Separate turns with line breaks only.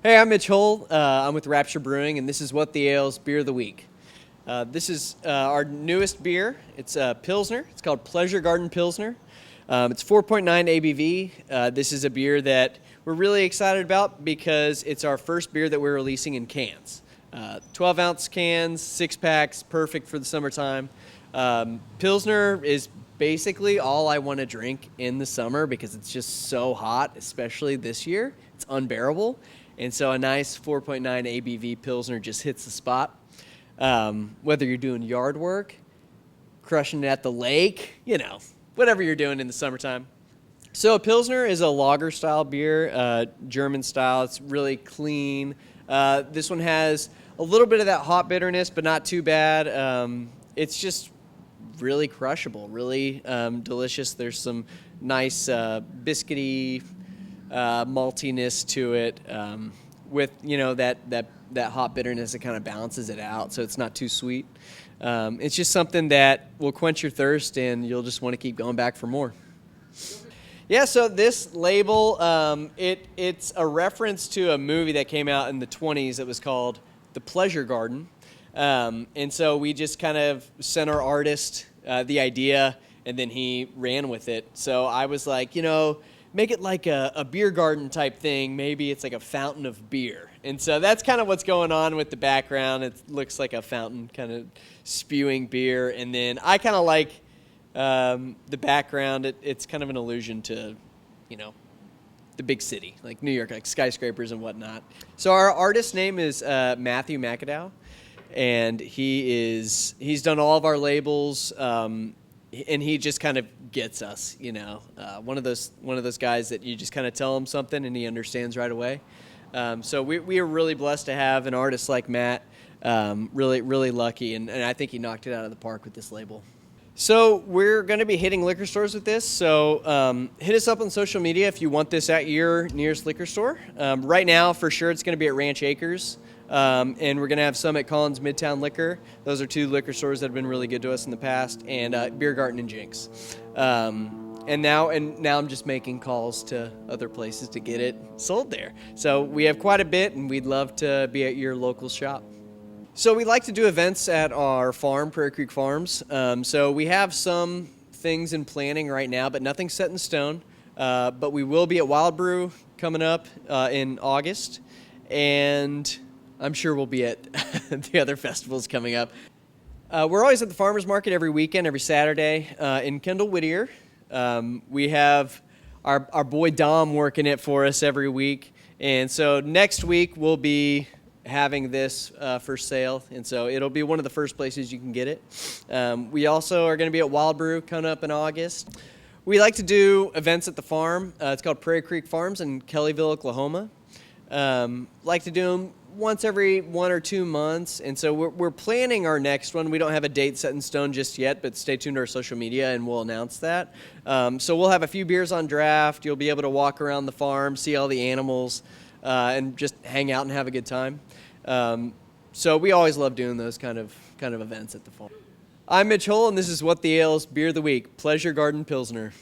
Hey, I'm Mitch. I'm with Rapture Brewing, and this is What the Ale's Beer of the Week. This is our newest beer. It's a Pilsner. It's called Pleasure Garden Pilsner. It's 4.9 ABV. This is a beer that we're really excited about because it's our first beer that we're releasing in cans. 12-ounce cans, 6-packs, perfect for the summertime. Pilsner is basically all I want to drink in the summer because it's just so hot, especially this year. It's unbearable. And so a nice 4.9 ABV Pilsner just hits the spot. Whether you're doing yard work, crushing it at the lake, whatever you're doing in the summertime. So a Pilsner is a lager-style beer, German style. It's really clean. This one has a little bit of that hot bitterness, but not too bad. It's just really crushable, really delicious. There's some nice biscuity maltiness to it with that hot bitterness that kind of balances it out, so it's not too sweet. It's just something that will quench your thirst, and you'll just want to keep going back for more. Yeah, so this label, it's a reference to a movie that came out in the 1920s that was called The Pleasure Garden. And so we just kind of sent our artist the idea, and then he ran with it. So I was like, make it like a beer garden type thing. Maybe it's like a fountain of beer. And so that's kind of what's going on with the background. It looks like a fountain kind of spewing beer. And then I kind of like the background. It's kind of an allusion to, the big city, like New York, like skyscrapers and whatnot. So our artist's name is Matthew McAdow. And he's done all of our labels, and he just kind of gets us, one of those guys that you just kind of tell him something and he understands right away. So we are really blessed to have an artist like Matt. Really, really lucky, and I think he knocked it out of the park with this label. So we're going to be hitting liquor stores with this. So hit us up on social media if you want this at your nearest liquor store. Right now, for sure, it's going to be at Ranch Acres. And we're going to have some at Collins Midtown Liquor. Those are two liquor stores that have been really good to us in the past, and Beer Garden and Jinx. And now I'm just making calls to other places to get it sold there. So we have quite a bit, and we'd love to be at your local shop. So we like to do events at our farm, Prairie Creek Farms. So we have some things in planning right now, but nothing's set in stone. But we will be at Wild Brew coming up in August, and I'm sure we'll be at the other festivals coming up. We're always at the farmers market every weekend, every Saturday in Kendall, Whittier. We have our boy Dom working it for us every week. And so next week we'll be having this for sale. And so it'll be one of the first places you can get it. We also are going to be at Wild Brew coming up in August. We like to do events at the farm. It's called Prairie Creek Farms in Kellyville, Oklahoma. Like to do them once every 1 or 2 months, and so we're planning our next one. We don't have a date set in stone just yet, but stay tuned to our social media and we'll announce that. So we'll have a few beers on draft. You'll be able to walk around the farm, see all the animals, and just hang out and have a good time. So we always love doing those kind of events at the farm. I'm Mitch, and this is What the Ale's Beer of the Week, Pleasure Garden Pilsner.